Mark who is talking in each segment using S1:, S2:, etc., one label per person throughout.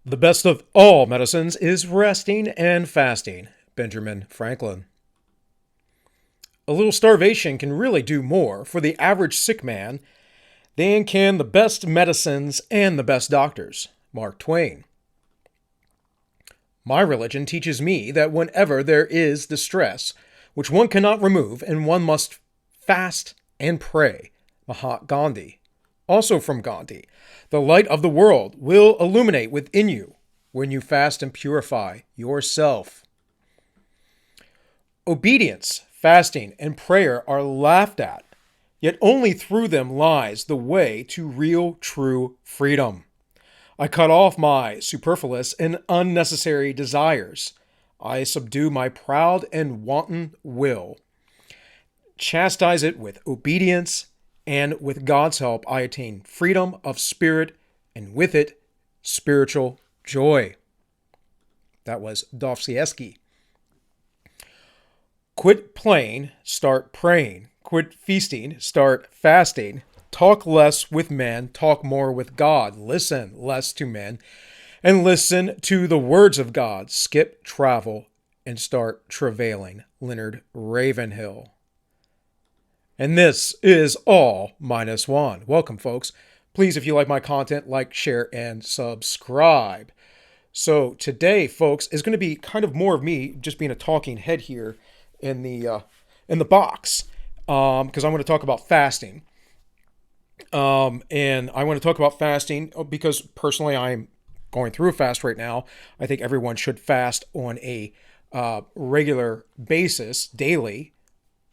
S1: The best of all medicines is resting and fasting. Benjamin Franklin. A little starvation can really do more for the average sick man than can the best medicines and the best doctors. Mark Twain. My religion teaches me that whenever there is distress, which one cannot remove, and one must fast and pray. Mahatma Gandhi. Also from Gandhi, the light of the world will illuminate within you when you fast and purify yourself. Obedience, fasting, and prayer are laughed at, yet only through them lies the way to real, true freedom. I cut off my superfluous and unnecessary desires. I subdue my proud and wanton will. Chastise it with obedience, and with God's help, I attain freedom of spirit, and with it, spiritual joy. That was Dostoevsky. Quit playing, start praying. Quit feasting, start fasting. Talk less with men, talk more with God. Listen less to men, and listen to the words of God. Skip travel and start travailing. Leonard Ravenhill. And this is all minus one. Welcome, folks. Please, if you like my content, like, share, and subscribe. So today, folks, is going to be kind of more of me just being a talking head here in the box, because I'm going to talk about fasting. And I want to talk about fasting because personally I'm going through a fast right now. I think everyone should fast on a regular basis, daily.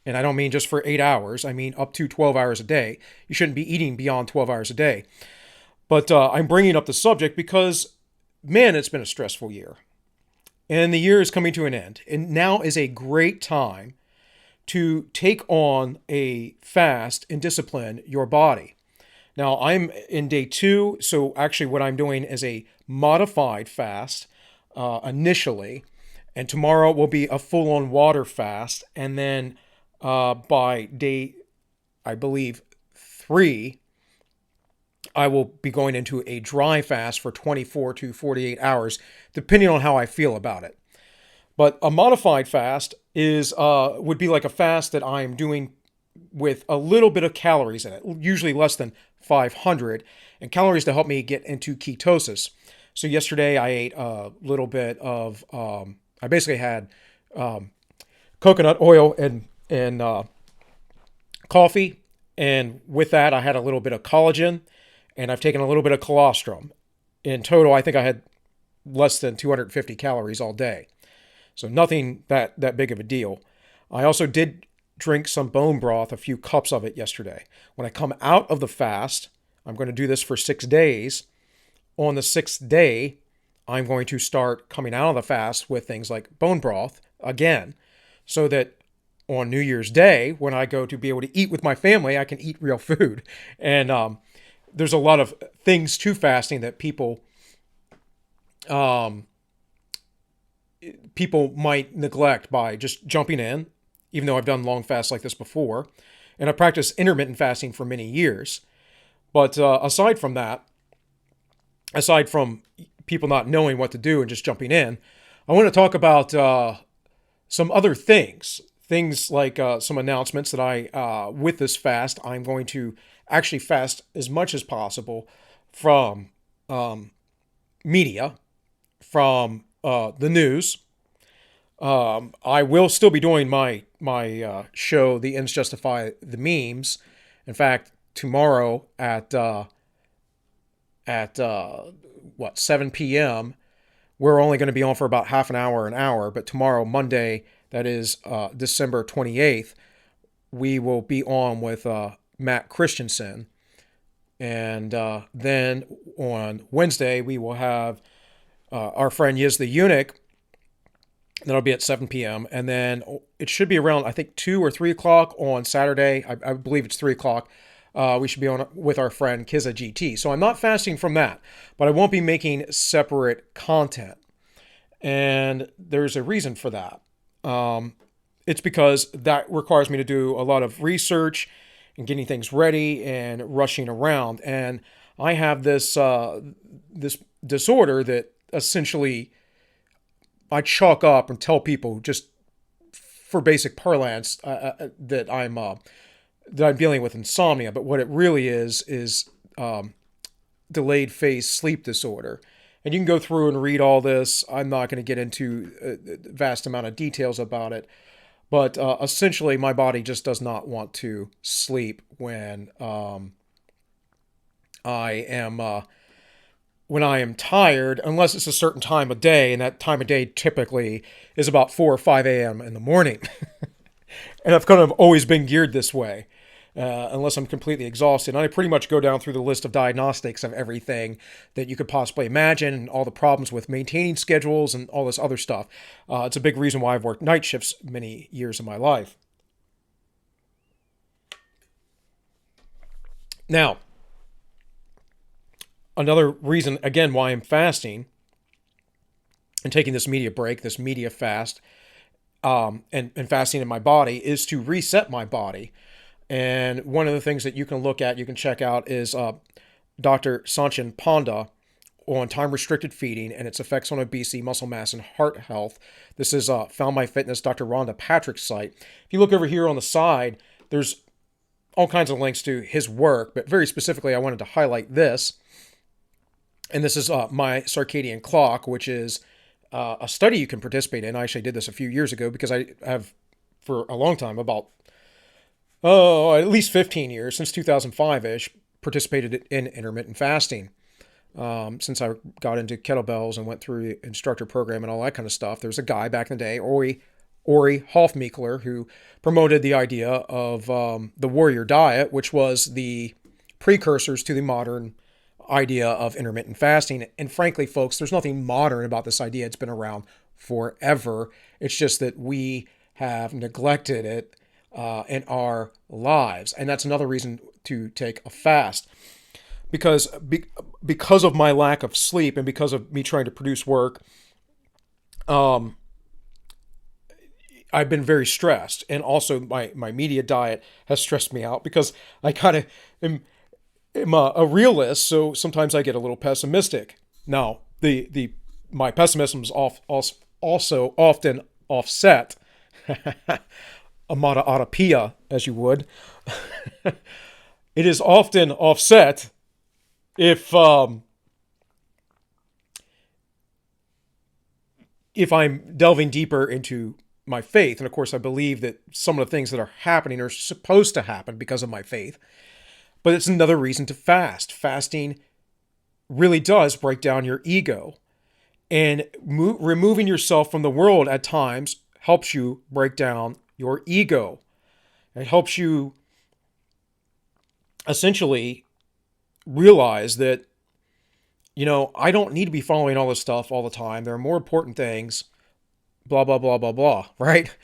S1: And I don't mean just for 8 hours. I mean up to 12 hours a day. You shouldn't be eating beyond 12 hours a day. But I'm bringing up the subject because, man, it's been a stressful year. And the year is coming to an end. And now is a great time to take on a fast and discipline your body. Now, I'm in day 2, so actually what I'm doing is a modified fast initially. And tomorrow will be a full-on water fast. And then by day, I believe, 3, I will be going into a dry fast for 24 to 48 hours, depending on how I feel about it. But a modified fast would be like a fast that I'm doing with a little bit of calories in it, usually less than 500, and calories to help me get into ketosis. So yesterday I ate a little bit of, I basically had coconut oil and coffee, and with that I had a little bit of collagen, and I've taken a little bit of colostrum. In total, I think I had less than 250 calories all day. So nothing that big of a deal. I also did drink some bone broth, a few cups of it yesterday. When I come out of the fast, I'm going to do this for 6 days. On the 6th day, I'm going to start coming out of the fast with things like bone broth again, so that on New Year's Day, when I go to be able to eat with my family, I can eat real food. And there's a lot of things to fasting that people might neglect by just jumping in, even though I've done long fasts like this before. And I practiced intermittent fasting for many years. But aside from that, aside from people not knowing what to do and just jumping in, I want to talk about some other things. Things like some announcements that with this fast, I'm going to actually fast as much as possible from media, from the news. I will still be doing my show, The Ends Justify the Memes. In fact, tomorrow at 7 p.m., we're only going to be on for about half an hour. But tomorrow, Monday, that is December 28th, we will be on with Matt Christensen. And then on Wednesday, we will have our friend Yiz the Eunuch. That'll be at 7 p.m. And then it should be around, I think, 2 or 3 o'clock on Saturday. I believe it's 3 o'clock. We should be on with our friend Kizza GT. So I'm not fasting from that, but I won't be making separate content. And there's a reason for that. It's because that requires me to do a lot of research and getting things ready and rushing around. And I have this this disorder that essentially I chalk up and tell people just for basic parlance that I'm dealing with insomnia, but what it really is delayed phase sleep disorder. And you can go through and read all this. I'm not going to get into a vast amount of details about it, but essentially, my body just does not want to sleep I am when I am tired, unless it's a certain time of day, and that time of day typically is about 4 or 5 a.m. in the morning. And I've kind of always been geared this way, unless I'm completely exhausted. And I pretty much go down through the list of diagnostics of everything that you could possibly imagine, and all the problems with maintaining schedules and all this other stuff. It's a big reason why I've worked night shifts many years of my life. Now, another reason, again, why I'm fasting and taking this media break, this media fast, and fasting in my body is to reset my body. And one of the things that you can look at, you can check out, is Dr. Sanchin Panda on time-restricted feeding and its effects on obesity, muscle mass, and heart health. This is Found My Fitness, Dr. Rhonda Patrick's site. If you look over here on the side, there's all kinds of links to his work, but very specifically, I wanted to highlight this. And this is My Circadian Clock, which is a study you can participate in. I actually did this a few years ago because I have, for a long time, about at least 15 years, since 2005-ish, participated in intermittent fasting. Since I got into kettlebells and went through the instructor program and all that kind of stuff. There was a guy back in the day, Ori Hofmeekler, who promoted the idea of the warrior diet, which was the precursors to the modern idea of intermittent fasting. And frankly, folks, there's nothing modern about this idea. It's been around forever. It's just that we have neglected it in our lives. And that's another reason to take a fast. Because of my lack of sleep and because of me trying to produce work, I've been very stressed. And also my media diet has stressed me out because I kind of am a realist, so sometimes I get a little pessimistic. Now, my pessimism is also often offset, onomatopoeia, as you would. It is often offset if I'm delving deeper into my faith. And of course, I believe that some of the things that are happening are supposed to happen because of my faith. But it's another reason to fast. Fasting really does break down your ego. And removing yourself from the world at times helps you break down your ego. It helps you essentially realize that, I don't need to be following all this stuff all the time. There are more important things, blah, blah, blah, blah, blah, right?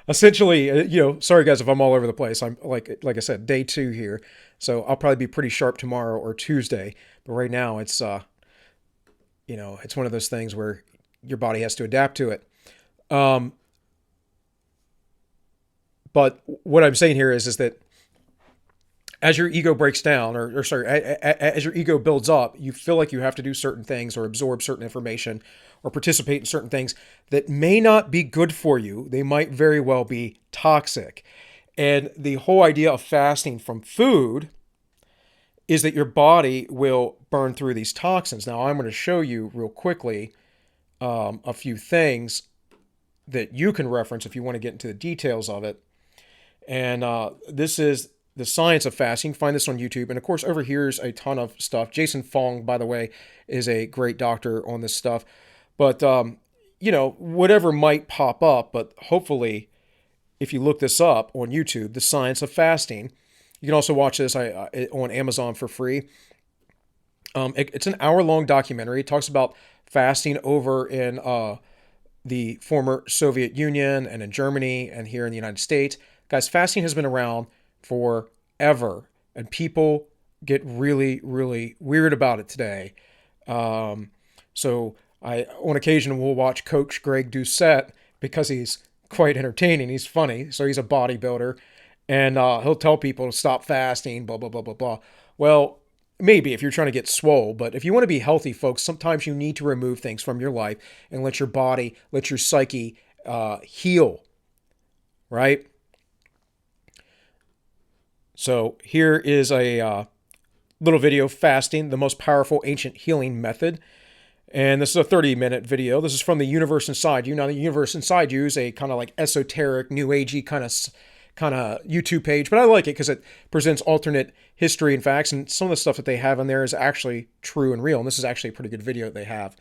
S1: Essentially, sorry guys if I'm all over the place. I'm like I said, day 2 here. So I'll probably be pretty sharp tomorrow or Tuesday. But right now it's, it's one of those things where your body has to adapt to it. But what I'm saying here is that as your ego breaks down, as your ego builds up, you feel like you have to do certain things or absorb certain information or participate in certain things that may not be good for you. They might very well be toxic. And the whole idea of fasting from food is that your body will burn through these toxins. Now, I'm going to show you real quickly a few things that you can reference if you want to get into the details of it. And this is The Science of Fasting. Find this on YouTube. And of course, over here is a ton of stuff. Jason Fung, by the way, is a great doctor on this stuff. But, whatever might pop up, but hopefully, if you look this up on YouTube, The Science of Fasting, you can also watch this on Amazon for free. It's an hour-long documentary. It talks about fasting over in the former Soviet Union and in Germany and here in the United States. Guys, fasting has been around forever, and people get really, really weird about it today. So on occasion, will watch Coach Greg Doucette because he's quite entertaining. He's funny. So he's a bodybuilder, and he'll tell people to stop fasting, blah, blah, blah, blah, blah. Well, maybe if you're trying to get swole, but if you want to be healthy, folks, sometimes you need to remove things from your life and let your body, let your psyche heal, right? So here is a little video, fasting, the most powerful ancient healing method. And this is a 30-minute video. This is from the Universe Inside You. Now, the Universe Inside You is a kind of like esoteric, new agey kind of YouTube page, but I like it because it presents alternate history and facts, and some of the stuff that they have in there is actually true and real. And this is actually a pretty good video that they have.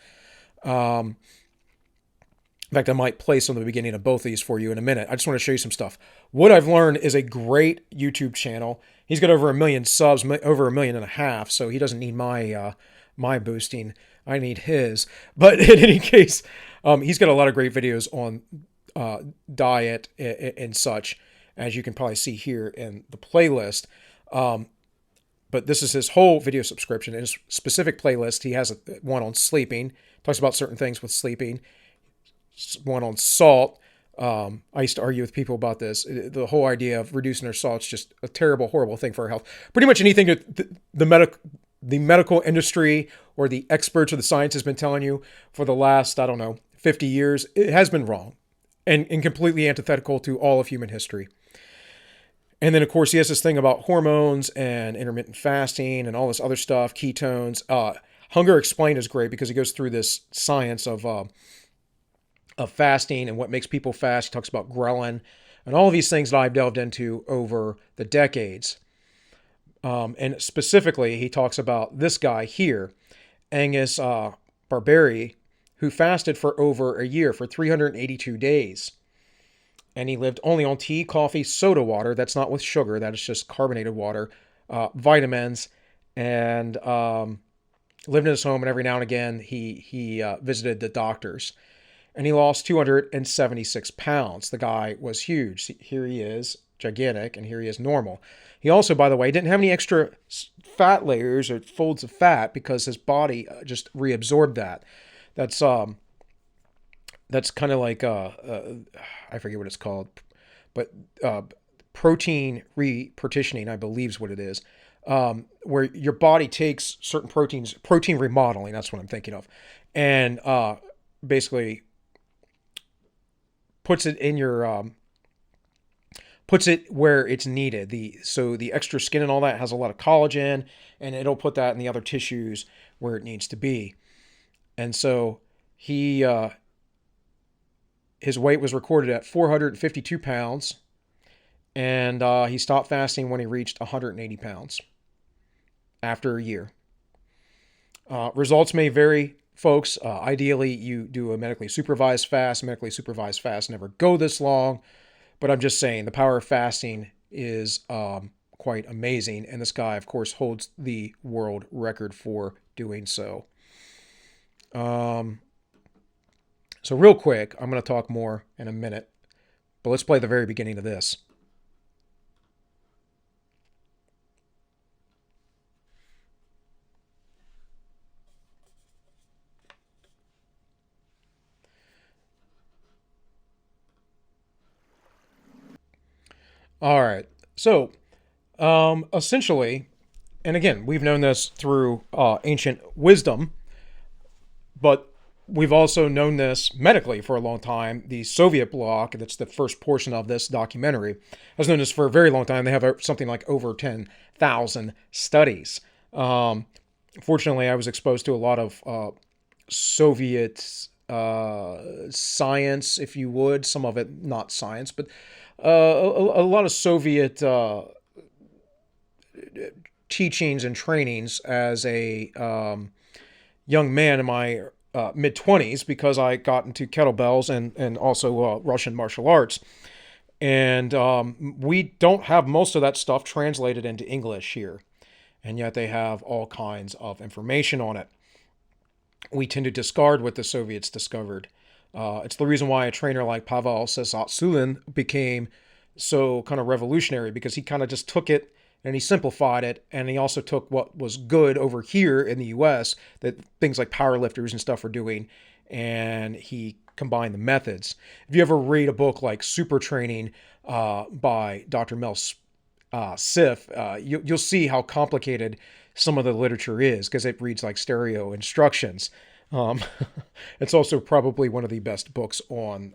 S1: In fact, I might play some of the beginning of both of these for you in a minute. I just want to show you some stuff. What I've learned is a great YouTube channel. He's got over 1 million subs, over 1.5 million, so he doesn't need my boosting. I need his. But in any case, he's got a lot of great videos on diet and such, as you can probably see here in the playlist. But this is his whole video subscription. In his specific playlist, he has one on sleeping. Talks about certain things with sleeping. One on salt. I used to argue with people about this. The whole idea of reducing their salt is just a terrible, horrible thing for our health. Pretty much anything that the medical industry or the experts or the science has been telling you for the last, 50 years, it has been wrong and completely antithetical to all of human history. And then, of course, he has this thing about hormones and intermittent fasting and all this other stuff, ketones. Hunger Explained is great because he goes through this science of fasting and what makes people fast. He talks about ghrelin and all of these things that I've delved into over the decades. And specifically, he talks about this guy here, Angus Barberi, who fasted for over a year, for 382 days. And he lived only on tea, coffee, soda water. That's not with sugar. That is just carbonated water, vitamins, and lived in his home. And every now and again, he visited the doctors. And he lost 276 pounds. The guy was huge. Here he is, gigantic, and here he is normal. He also, by the way, didn't have any extra fat layers or folds of fat because his body just reabsorbed that. That's kind of like, I forget what it's called, but protein repartitioning, I believe is what it is, where your body takes certain proteins, protein remodeling, that's what I'm thinking of, and basically puts it in your puts it where it's needed. So the extra skin and all that has a lot of collagen, and it'll put that in the other tissues where it needs to be. And so his weight was recorded at 452 pounds, and he stopped fasting when he reached 180 pounds after a year. Results may vary, folks. Ideally, you do a medically supervised fast. Medically supervised fasts never go this long, but I'm just saying the power of fasting is quite amazing, and this guy, of course, holds the world record for doing so. So real quick, I'm going to talk more in a minute, but let's play the very beginning of this. All right. So, essentially, and again, we've known this through ancient wisdom, but we've also known this medically for a long time. The Soviet bloc, that's the first portion of this documentary, has known this for a very long time. They have something like over 10,000 studies. Fortunately, I was exposed to a lot of Soviet science, if you would. Some of it not science, but a lot of Soviet teachings and trainings as a young man in my mid-20s, because I got into kettlebells and also Russian martial arts. And we don't have most of that stuff translated into English here. And yet they have all kinds of information on it. We tend to discard what the Soviets discovered. It's the reason why a trainer like Pavel Tsatsouline became so kind of revolutionary, because he kind of just took it and he simplified it, and he also took what was good over here in the U.S. that things like powerlifters and stuff are doing, and he combined the methods. If you ever read a book like Super Training by Dr. Mel Siff, you'll see how complicated some of the literature is because it reads like stereo instructions. Um, it's also probably one of the best books on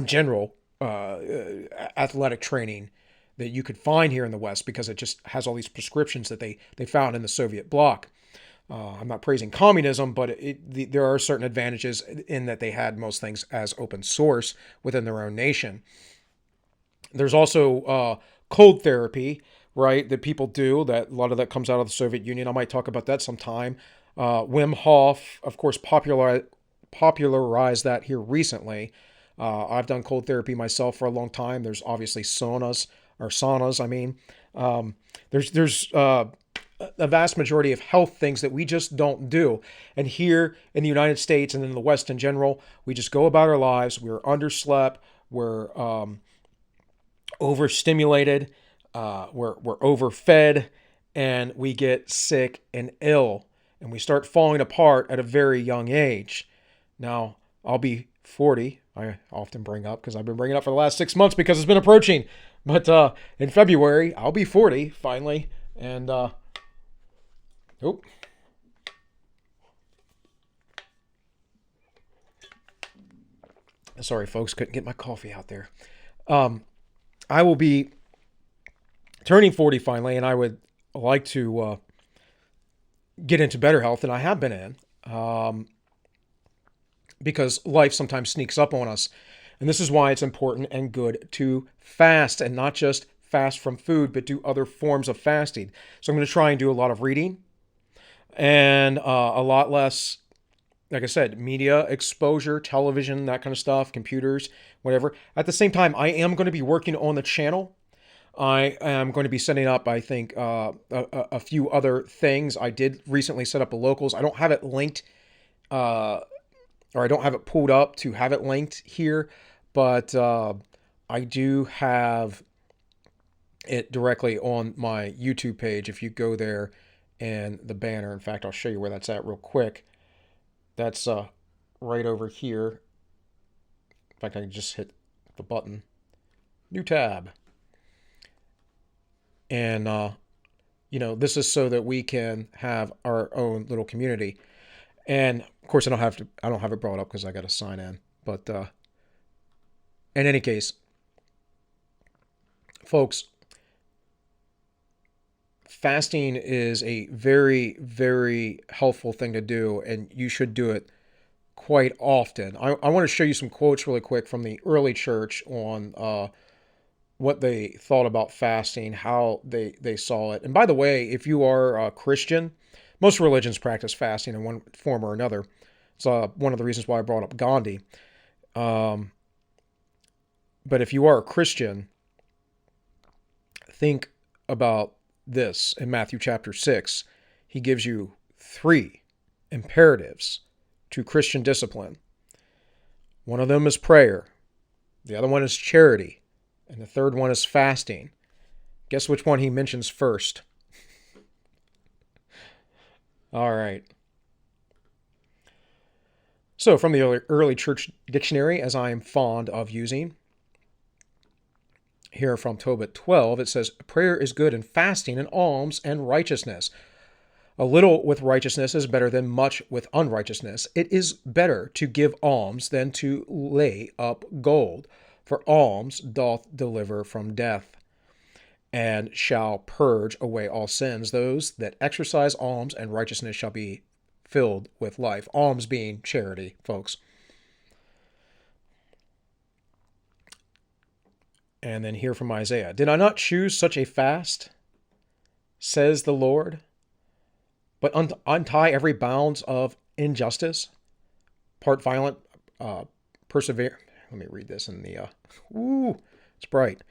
S1: general athletic training that you could find here in the West because it just has all these prescriptions that they found in the Soviet bloc. I'm not praising communism, but there are certain advantages in that they had most things as open source within their own nation. There's also cold therapy, right, that people do. That a lot of that comes out of the Soviet Union. I might talk about that sometime. Wim Hof, of course, popularized that here recently. I've done cold therapy myself for a long time. There's obviously saunas. I mean, there's a vast majority of health things that we just don't do. And here in the United States and in the West in general, we just go about our lives. We're underslept. We're overstimulated. We're overfed, and we get sick and ill, and we start falling apart at a very young age. Now, I'll be 40. I often bring up because I've been bringing it up for the last 6 months because it's been approaching. But in February, I'll be 40 finally, and sorry, folks, couldn't get my coffee out there. I will be turning 40 finally, and I would like to get into better health than I have been in, because life sometimes sneaks up on us. And this is why it's important and good to fast, and not just fast from food, but do other forms of fasting. So I'm going to try and do a lot of reading and a lot less, like I said, media exposure, television, that kind of stuff, computers, whatever. At the same time, I am going to be working on the channel. I am going to be setting up, I think, a few other things. I did recently set up a locals. I don't have it linked, or I don't have it pulled up to have it linked here, but I do have it directly on my YouTube page. If you go there and the banner, in fact, I'll show you where that's at real quick. That's right over here. In fact, I can just hit the button. New tab. And, this is so that we can have our own little community. And of course, I don't have it brought up because I got to sign in. But in any case, folks, fasting is a very, very helpful thing to do, and you should do it quite often. I want to show you some quotes really quick from the early church on what they thought about fasting, how they saw it. And by the way, if you are a Christian, most religions practice fasting in one form or another. It's one of the reasons why I brought up Gandhi. But if you are a Christian, think about this. In Matthew chapter 6, he gives you 3 imperatives to Christian discipline. One of them is prayer. The other one is charity. And the third one is fasting. Guess which one he mentions first? All right. So from the early church dictionary, as I am fond of using, here from Tobit 12, it says, prayer is good in fasting and alms and righteousness. A little with righteousness is better than much with unrighteousness. It is better to give alms than to lay up gold, for alms doth deliver from death, and shall purge away all sins. Those that exercise alms and righteousness shall be filled with life. Alms being charity, folks. And then here from Isaiah. Did I not choose such a fast, says the Lord, but untie every bounds of injustice, part violent, persevere. Let me read this in the, it's bright.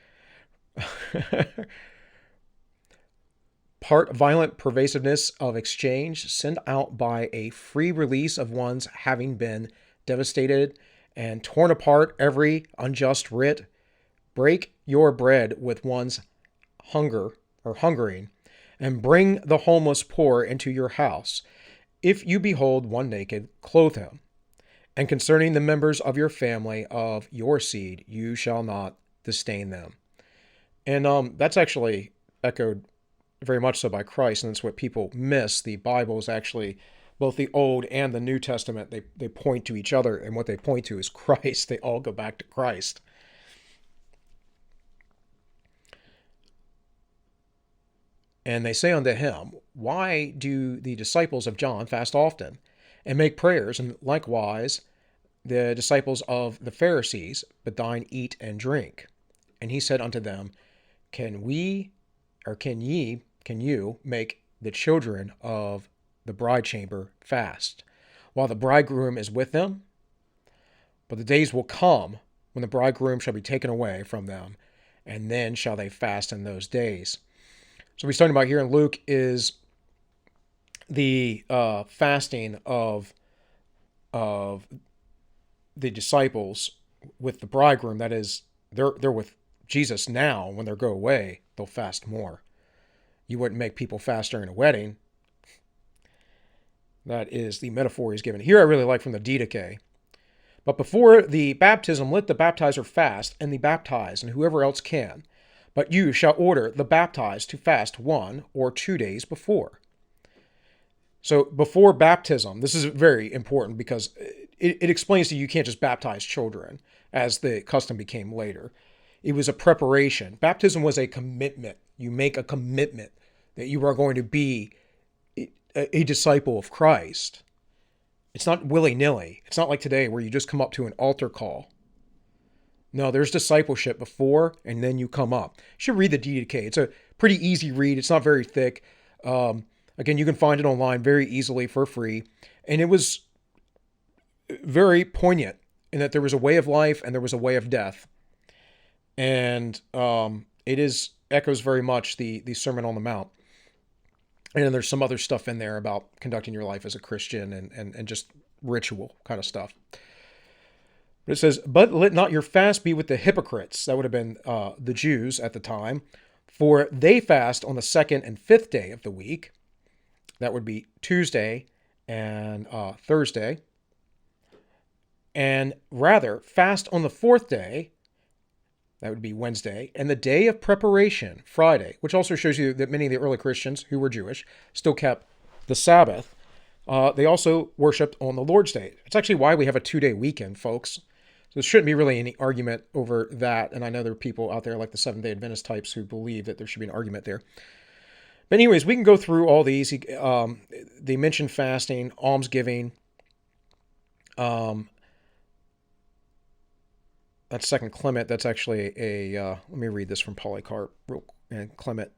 S1: Part violent pervasiveness of exchange, send out by a free release of ones having been devastated, and torn apart every unjust writ. Break your bread with one's hungering, and bring the homeless poor into your house. If you behold one naked, clothe him. And concerning the members of your family of your seed, you shall not disdain them. And that's actually echoed very much so by Christ, and that's what people miss. The Bible is actually both the Old and the New Testament. They point to each other, and what they point to is Christ. They all go back to Christ. And they say unto him, why do the disciples of John fast often and make prayers, and likewise the disciples of the Pharisees, but thine eat and drink? And he said unto them, can you make the children of the bride chamber fast, while the bridegroom is with them? But the days will come when the bridegroom shall be taken away from them, and then shall they fast in those days. So what he's talking about here in Luke is the fasting of the disciples with the bridegroom. That is, they're with Jesus now. When they go away, they'll fast more. You wouldn't make people fast during a wedding. That is the metaphor he's given. Here I really like from the Didache. But before the baptism, let the baptizer fast, and the baptized, and whoever else can. But you shall order the baptized to fast 1 or 2 days before. So before baptism, this is very important because it explains to you can't just baptize children, as the custom became later. It was a preparation. Baptism was a commitment. You make a commitment that you are going to be a disciple of Christ. It's not willy-nilly. It's not like today where you just come up to an altar call. No, there's discipleship before, and then you come up. You should read the Didache. It's a pretty easy read. It's not very thick. Again, you can find it online very easily for free. And it was very poignant in that there was a way of life and there was a way of death. And it echoes very much the Sermon on the Mount. And then there's some other stuff in there about conducting your life as a Christian and just ritual kind of stuff. But it says, but let not your fast be with the hypocrites. That would have been the Jews at the time. For they fast on the 2nd and 5th day of the week. That would be Tuesday and Thursday. And rather, fast on the 4th day. That would be Wednesday. And the day of preparation, Friday. Which also shows you that many of the early Christians who were Jewish still kept the Sabbath. They also worshipped on the Lord's Day. It's actually why we have a 2-day weekend, folks. So there shouldn't be really any argument over that. And I know there are people out there like the Seventh-day Adventist types who believe that there should be an argument there. But anyways, we can go through all these. They mention fasting, almsgiving. That's 2nd Clement. That's actually let me read this from Polycarp and Clement,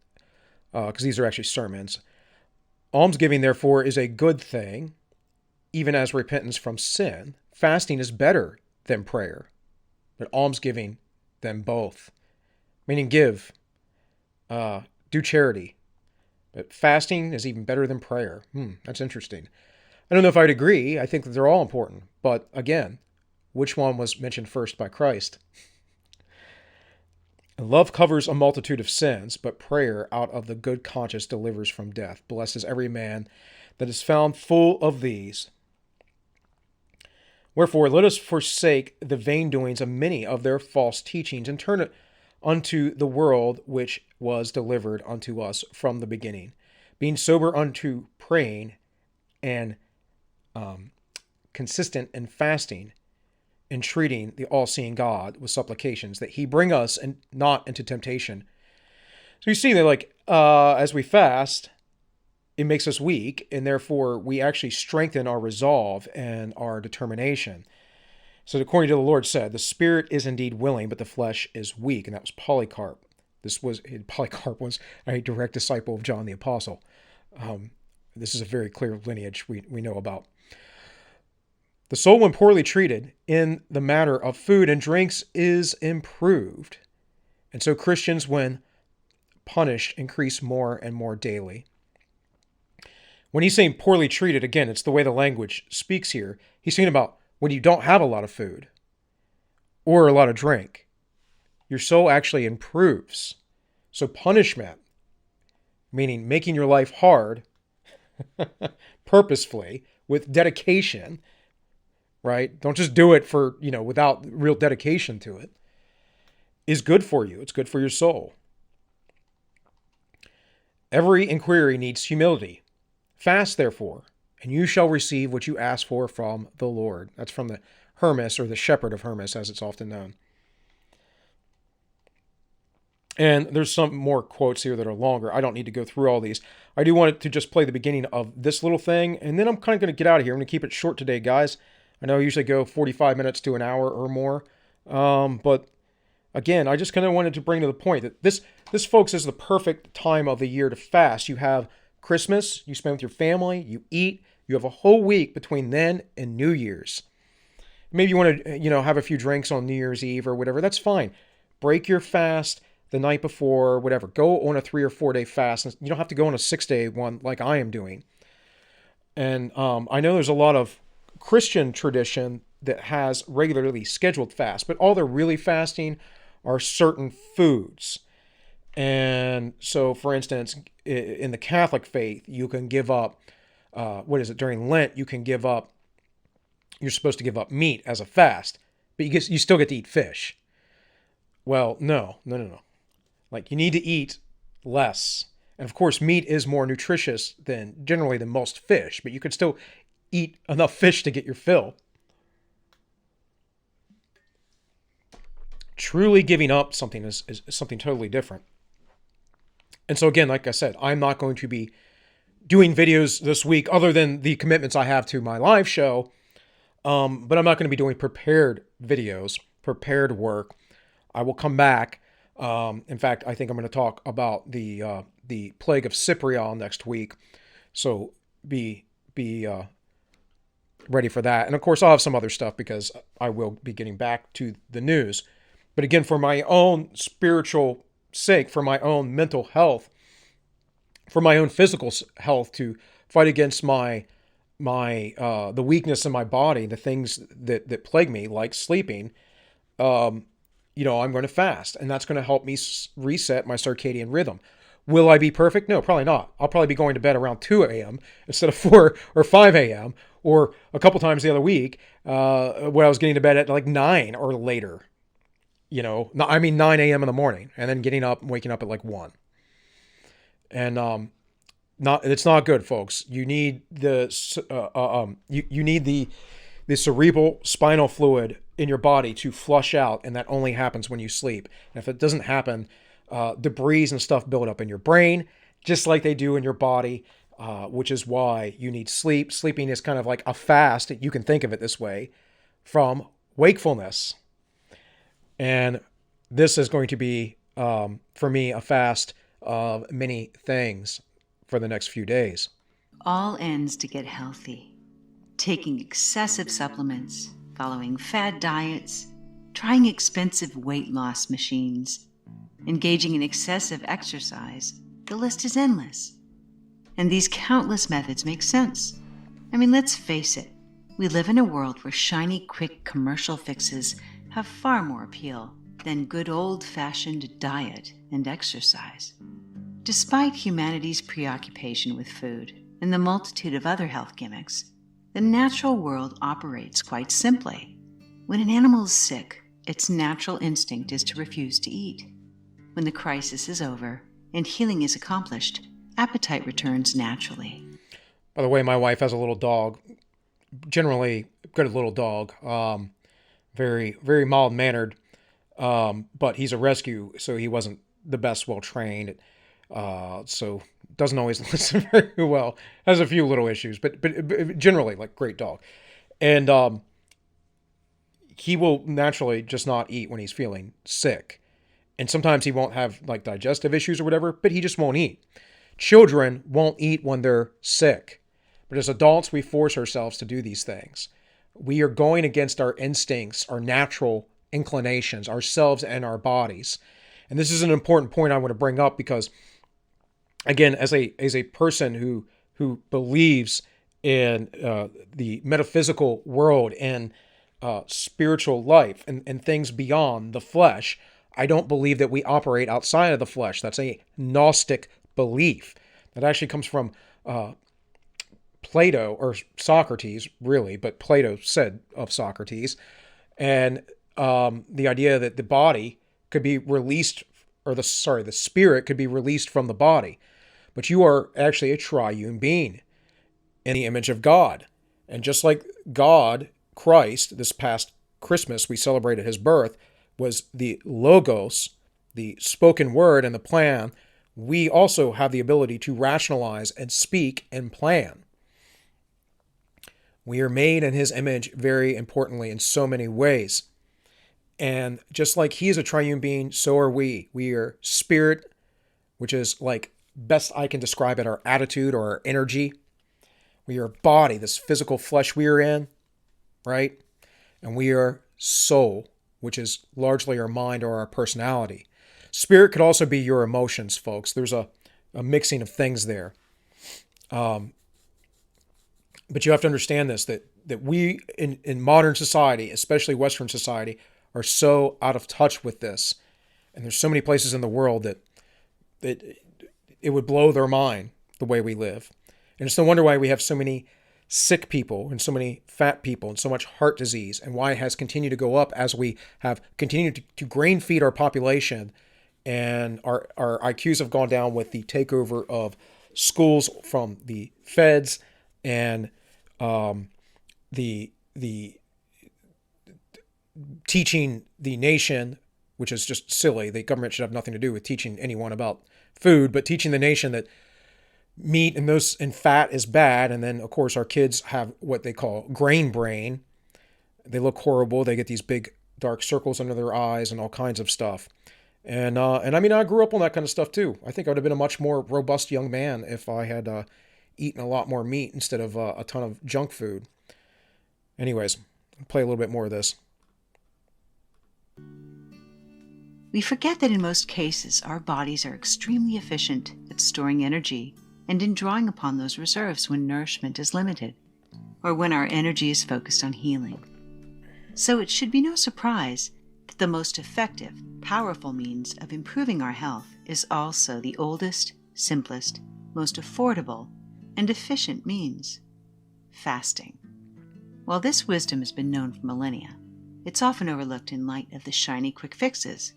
S1: because these are actually sermons. Almsgiving, therefore, is a good thing, even as repentance from sin. Fasting is better than prayer, but almsgiving than both. Meaning give, do charity. But fasting is even better than prayer. That's interesting. I don't know if I'd agree. I think that they're all important. But again, which one was mentioned first by Christ? Love covers a multitude of sins, but prayer out of the good conscience delivers from death. Blessed is every man that is found full of these. Wherefore, let us forsake the vain doings of many of their false teachings, and turn it unto the world which was delivered unto us from the beginning, being sober unto praying, and consistent in fasting, entreating the all-seeing God with supplications, that he bring us and not into temptation. So you see that, as we fast, it makes us weak, and therefore we actually strengthen our resolve and our determination. So according to the Lord said, the spirit is indeed willing, but the flesh is weak. And that was Polycarp. Polycarp was a direct disciple of John the Apostle. This is a very clear lineage we know about. The soul, when poorly treated in the matter of food and drinks, is improved. And so Christians, when punished, increase more and more daily. When he's saying poorly treated, again, it's the way the language speaks here. He's saying about when you don't have a lot of food or a lot of drink, your soul actually improves. So punishment, meaning making your life hard purposefully with dedication, right? Don't just do it for, without real dedication to it, is good for you. It's good for your soul. Every inquiry needs humility. Fast, therefore, and you shall receive what you ask for from the Lord. That's from the Hermas, or the Shepherd of Hermas, as it's often known. And there's some more quotes here that are longer. I don't need to go through all these. I do want to just play the beginning of this little thing, and then I'm kind of going to get out of here. I'm going to keep it short today, guys. I know I usually go 45 minutes to an hour or more. But again, I just kind of wanted to bring to the point that this, folks, is the perfect time of the year to fast. You have Christmas, you spend with your family, you eat, you have a whole week between then and New Year's. Maybe you want to, have a few drinks on New Year's Eve or whatever. That's fine. Break your fast the night before, whatever. Go on a 3 or 4 day fast. You don't have to go on a 6-day one like I am doing. And I know there's a lot of Christian tradition that has regularly scheduled fasts, but all they're really fasting are certain foods. And so, for instance, in the Catholic faith, you can give up, during Lent, you're supposed to give up meat as a fast, but you still get to eat fish. Well, no. Like, you need to eat less. And of course, meat is more nutritious than most fish, but you could still eat enough fish to get your fill. Truly giving up something is something totally different. And so again, like I said, I'm not going to be doing videos this week other than the commitments I have to my live show. But I'm not going to be doing prepared videos, prepared work. I will come back. In fact, I think I'm going to talk about the plague of Cyprian next week. So be ready for that. And of course, I'll have some other stuff because I will be getting back to the news. But again, for my own spiritual sake, for my own mental health, for my own physical health, to fight against the weakness in my body, the things that plague me, like sleeping, I'm going to fast, and that's going to help me reset my circadian rhythm. Will I be perfect? No, probably not. I'll probably be going to bed around 2 a.m. instead of 4 or 5 a.m. or a couple times the other week when I was getting to bed at like 9 or later. 9 a.m. in the morning, and then waking up at like 1. And it's not good, folks. You need the cerebral spinal fluid in your body to flush out, and that only happens when you sleep. And if it doesn't happen, debris and stuff build up in your brain, just like they do in your body, which is why you need sleep. Sleeping is kind of like a fast, you can think of it this way, from wakefulness. And this is going to be, for me, a fast of many things for the next few days.
S2: All ends to get healthy. Taking excessive supplements, following fad diets, trying expensive weight loss machines, engaging in excessive exercise. The list is endless. And these countless methods make sense. Let's face it. We live in a world where shiny, quick commercial fixes have far more appeal than good old-fashioned diet and exercise. Despite humanity's preoccupation with food and the multitude of other health gimmicks, the natural world operates quite simply. When an animal is sick, its natural instinct is to refuse to eat. When the crisis is over and healing is accomplished, appetite returns naturally.
S1: By the way, my wife has a little dog, generally good little dog, very, very mild-mannered, but he's a rescue, so he wasn't the best well-trained, so doesn't always listen very well, has a few little issues, but generally, like, great dog. And he will naturally just not eat when he's feeling sick. And sometimes he won't have, like, digestive issues or whatever, but he just won't eat. Children won't eat when they're sick. But as adults, we force ourselves to do these things. We are going against our instincts, our natural inclinations, ourselves and our bodies. And this is an important point I want to bring up because, again, as a person who believes in the metaphysical world and spiritual life and things beyond the flesh, I don't believe that we operate outside of the flesh. That's a Gnostic belief. That actually comes from Plato, or Socrates, really, but Plato said of Socrates, and the idea that the body could be released, or the spirit could be released from the body. but you are actually a triune being in the image of God. And just like God, Christ, this past Christmas, we celebrated his birth, was the Logos, the spoken word and the plan, we also have the ability to rationalize and speak and plan. We are made in his image, very importantly, in so many ways. And just like he is a triune being, so are we. We are spirit, which is like best I can describe it, our attitude or our energy. We are body, this physical flesh we are in, right? And we are soul, which is largely our mind or our personality. Spirit could also be your emotions, folks. There's a mixing of things there. But you have to understand this, that we in modern society, especially Western society, are so out of touch with this. And there's so many places in the world that it would blow their mind the way we live. And it's no wonder why we have so many sick people and so many fat people and so much heart disease, and why it has continued to go up as we have continued to grain feed our population, and our IQs have gone down with the takeover of schools from the feds and the teaching the nation, which is just silly. The government should have nothing to do with teaching anyone about food, but teaching the nation that meat and fat is bad. And then, of course, our kids have what they call grain brain. They look horrible. They get these big dark circles under their eyes and all kinds of stuff. And I mean, I grew up on that kind of stuff too. I think I would have been a much more robust young man if I had eaten a lot more meat instead of a ton of junk food. Anyways, I'll play a little bit more of this.
S2: We forget that in most cases, our bodies are extremely efficient at storing energy and in drawing upon those reserves when nourishment is limited, or when our energy is focused on healing. So it should be no surprise that the most effective, powerful means of improving our health is also the oldest, simplest, most affordable, and efficient means: fasting. While this wisdom has been known for millennia, it's often overlooked in light of the shiny quick fixes.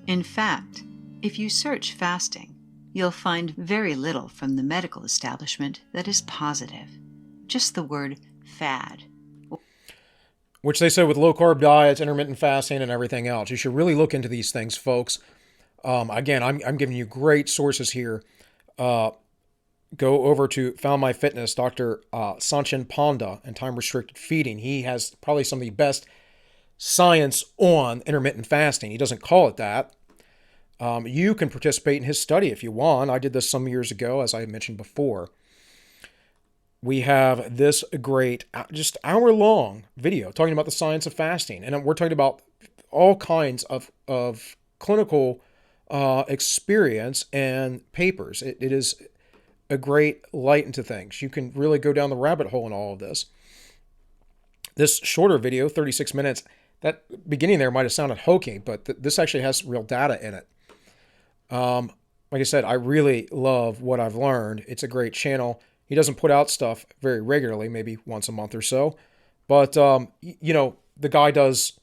S2: In fact, if you search fasting, you'll find very little from the medical establishment that is positive. Just the word fad.
S1: Which they say with low-carb diets, intermittent fasting, and everything else. You should really look into these things, folks. Again, I'm giving you great sources here. Go over to Found My Fitness, Dr. Sanchin Panda, and time-restricted feeding. He has probably some of the best science on intermittent fasting. He doesn't call it that. You can participate in his study if you want. I did this some years ago, as I mentioned before. We have this great, just hour-long video talking about the science of fasting. And we're talking about all kinds of clinical experience and papers. It is a great light into things. You can really go down the rabbit hole in all of this. This shorter video, 36 minutes, that beginning there might have sounded hokey, but this actually has real data in it. Like I said, I really love what I've learned. It's a great channel. He doesn't put out stuff very regularly, maybe once a month or so. But, the guy does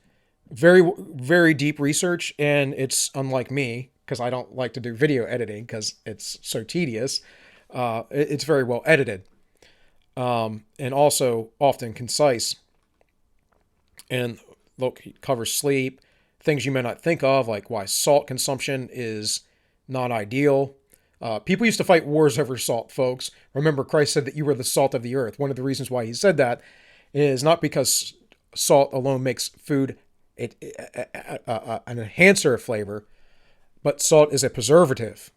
S1: very, very deep research, and it's unlike me, because I don't like to do video editing because it's so tedious. It's very well edited, and also often concise. And look, he covers sleep, things you may not think of, like why salt consumption is not ideal. People used to fight wars over salt, folks. Remember, Christ said that you were the salt of the earth. One of the reasons why he said that is not because salt alone makes food an enhancer of flavor, but salt is a preservative.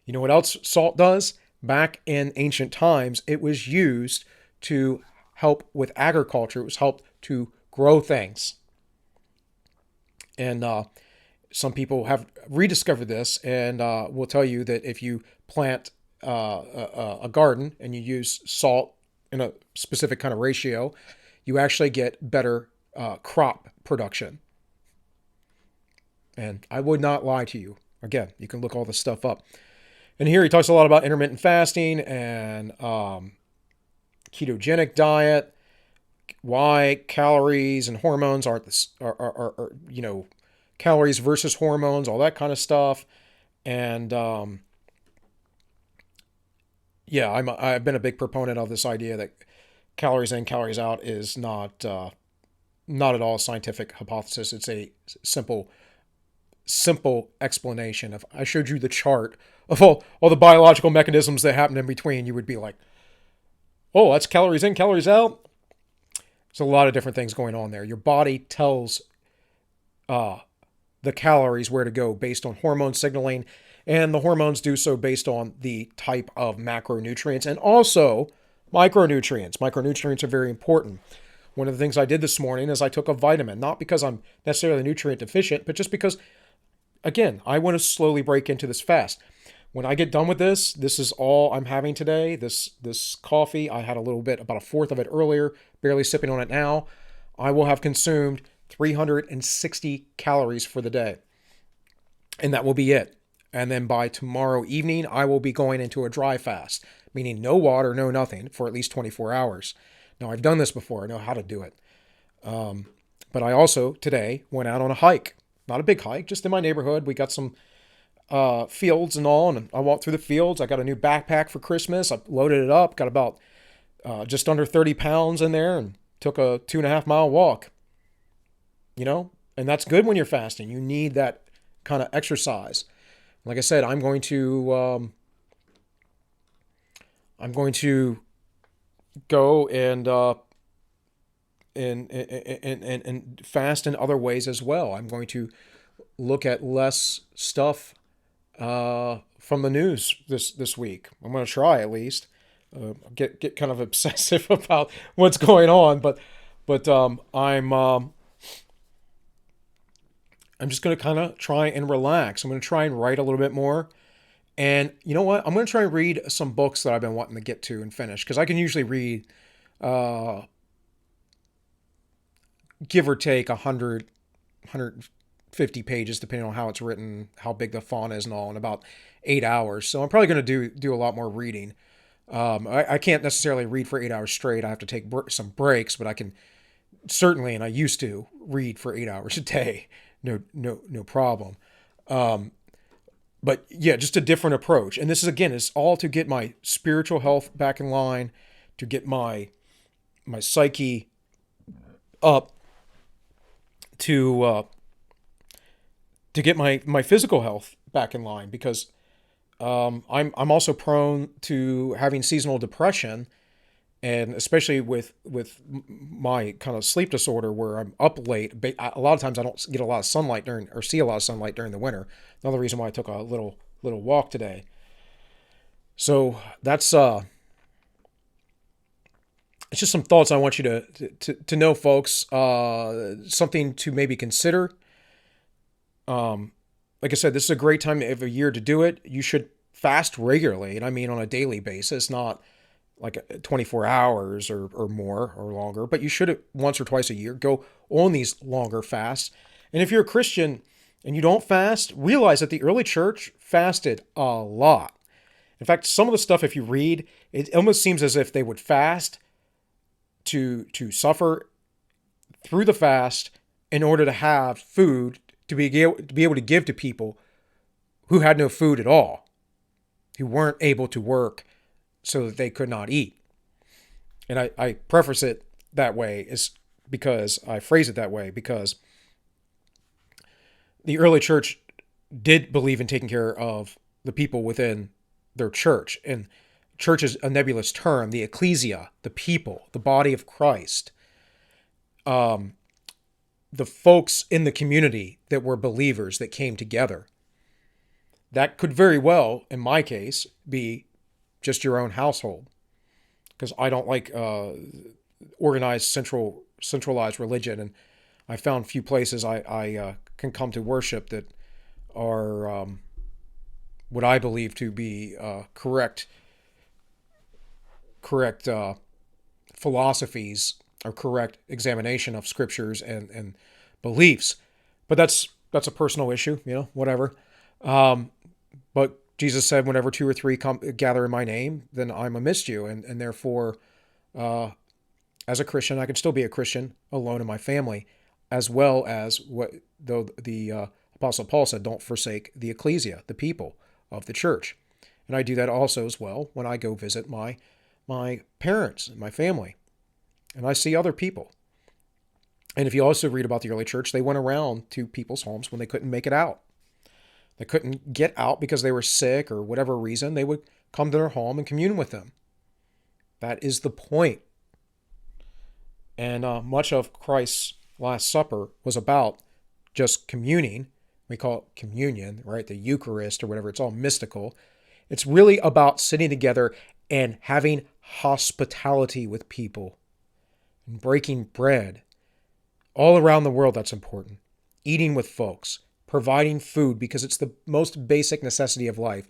S1: You know what else salt does? Back in ancient times, it was used to help with agriculture. It was helped to grow things. And some people have rediscovered this and will tell you that if you plant a garden and you use salt in a specific kind of ratio, you actually get better crop production. And I would not lie to you. Again, you can look all this stuff up. And here he talks a lot about intermittent fasting and ketogenic diet, why calories and hormones aren't this, are calories versus hormones, all that kind of stuff. And Yeah, I've been a big proponent of this idea that calories in, calories out is not at all a scientific hypothesis. It's a simple simple explanation. If I showed you the chart of all the biological mechanisms that happen in between, you would be like, oh, that's calories in, calories out. There's a lot of different things going on there. Your body tells uh, the calories where to go based on hormone signaling, and the hormones do so based on the type of macronutrients and also micronutrients. Micronutrients are very important. One of the things I did this morning is I took a vitamin, not because I'm necessarily nutrient deficient, but just because, again, I want to slowly break into this fast. When I get done with this, this is all I'm having today. This coffee, I had a little bit, about a fourth of it earlier, barely sipping on it now. I will have consumed 360 calories for the day, and that will be it. And then by tomorrow evening, I will be going into a dry fast, meaning no water, no nothing for at least 24 hours. Now, I've done this before. I know how to do it. But I also today went out on a hike. Not a big hike, just in my neighborhood. We got some fields and all, and I walked through the fields. I got a new backpack for Christmas. I loaded it up, got about just under 30 pounds in there, and took a 2.5 mile walk. And that's good when you're fasting. You need that kind of exercise. Like I said, I'm going to go and fast in other ways as well. I'm going to look at less stuff from the news this week. I'm going to try at least. Get kind of obsessive about what's going on, but I'm just going to kind of try and relax. I'm going to try and write a little bit more. And you know what? I'm going to try and read some books that I've been wanting to get to and finish, because I can usually read, give or take 150 pages, depending on how it's written, how big the font is and all, in about 8 hours. So I'm probably going to do a lot more reading. I can't necessarily read for 8 hours straight. I have to take some breaks, but I can certainly, and I used to read for 8 hours a day. No problem. But yeah, just a different approach. And this is, again, it's all to get my spiritual health back in line, to get my psyche up, to get my physical health back in line, because I'm also prone to having seasonal depression, and especially with my kind of sleep disorder where I'm up late. A lot of times I don't get a lot of sunlight during, or see a lot of sunlight during the winter. Another reason why I took a little walk today. So that's it's just some thoughts I want you to know, folks. Something to maybe consider. Like I said, this is a great time of a year to do it. You should fast regularly, and I mean on a daily basis, not like 24 hours or more or longer, but you should once or twice a year go on these longer fasts. And if you're a Christian and you don't fast, realize that the early church fasted a lot. In fact, some of the stuff, if you read, it almost seems as if they would fast to suffer through the fast in order to have food to be able to give to people who had no food at all, who weren't able to work so that they could not eat. And I preface it that way is because I phrase it that way because the early church did believe in taking care of the people within their church. And church is a nebulous term. The ecclesia, the people, the body of Christ, the folks in the community that were believers that came together. That could very well, in my case, be just your own household, because I don't like organized centralized religion, and I found few places I can come to worship that are what I believe to be correct philosophies or correct examination of scriptures and beliefs. But that's a personal issue, whatever. But Jesus said, whenever two or three gather in my name, then I'm amidst you. And therefore, as a Christian, I can still be a Christian alone in my family, as well as what the Apostle Paul said, don't forsake the ecclesia, the people of the church. And I do that also as well when I go visit my parents and my family. And I see other people. And if you also read about the early church, they went around to people's homes when they couldn't make it out. They couldn't get out because they were sick or whatever reason. They would come to their home and commune with them. That is the point. And much of Christ's Last Supper was about just communing. We call it communion, right? The Eucharist or whatever. It's all mystical. It's really about sitting together and having hospitality with people and breaking bread. All around the world, that's important. Eating with folks, providing food because it's the most basic necessity of life,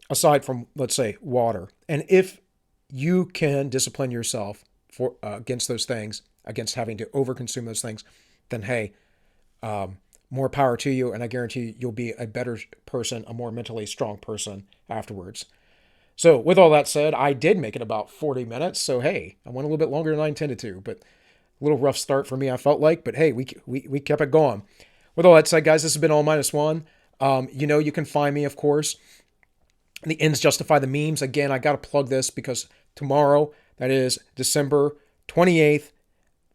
S1: aside from, let's say, water. And if you can discipline yourself for against those things, against having to overconsume those things, then hey, more power to you. And I guarantee you'll be a better person, a more mentally strong person afterwards. So with all that said, I did make it about 40 minutes. So hey, I went a little bit longer than I intended to, but a little rough start for me, I felt like. But hey, we kept it going. With all that said, guys, this has been All Minus One. You can find me, of course. The ends justify the memes. Again, I got to plug this because tomorrow, that is December 28th,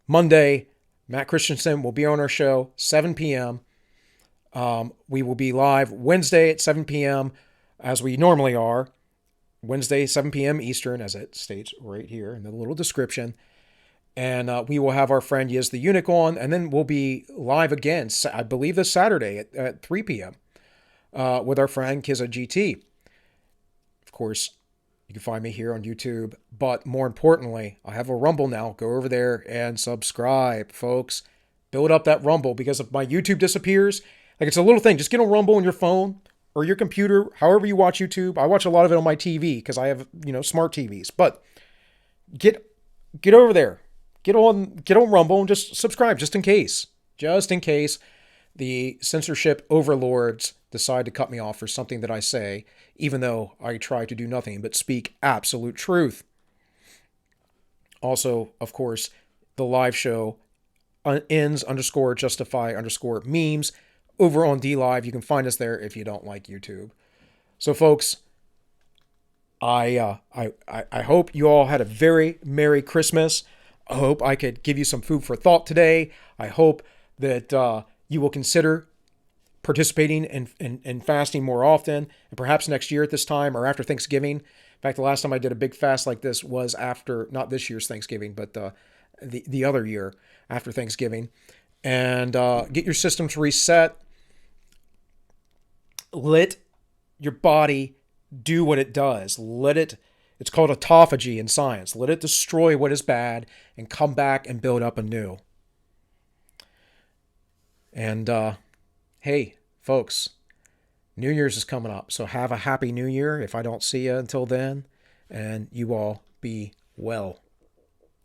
S1: Monday, Matt Christensen will be on our show, 7 p.m. We will be live Wednesday at 7 p.m. as we normally are. Wednesday, 7 p.m. Eastern, as it states right here in the little description. And we will have our friend Yiz the Eunuch on, and then we'll be live again, I believe this Saturday at 3 p.m. With our friend Kizza GT. Of course, you can find me here on YouTube, but more importantly, I have a Rumble now. Go over there and subscribe, folks. Build up that Rumble, because if my YouTube disappears, like, it's a little thing. Just get a Rumble on your phone or your computer, however you watch YouTube. I watch a lot of it on my TV because I have, smart TVs. But get over there. Get on Rumble and just subscribe, just in case the censorship overlords decide to cut me off for something that I say, even though I try to do nothing but speak absolute truth. Also, of course, the live show ends_justify_memes over on DLive. You can find us there if you don't like YouTube. So, folks, I hope you all had a very Merry Christmas. I hope I could give you some food for thought today. I hope that you will consider participating in fasting more often, and perhaps next year at this time or after Thanksgiving. In fact, the last time I did a big fast like this was after, not this year's Thanksgiving, but the other year after Thanksgiving. And get your systems reset. Let your body do what it does. It's called autophagy in science. Let it destroy what is bad and come back and build up anew. And hey, folks, New Year's is coming up, so have a happy New Year if I don't see you until then, and you all be well.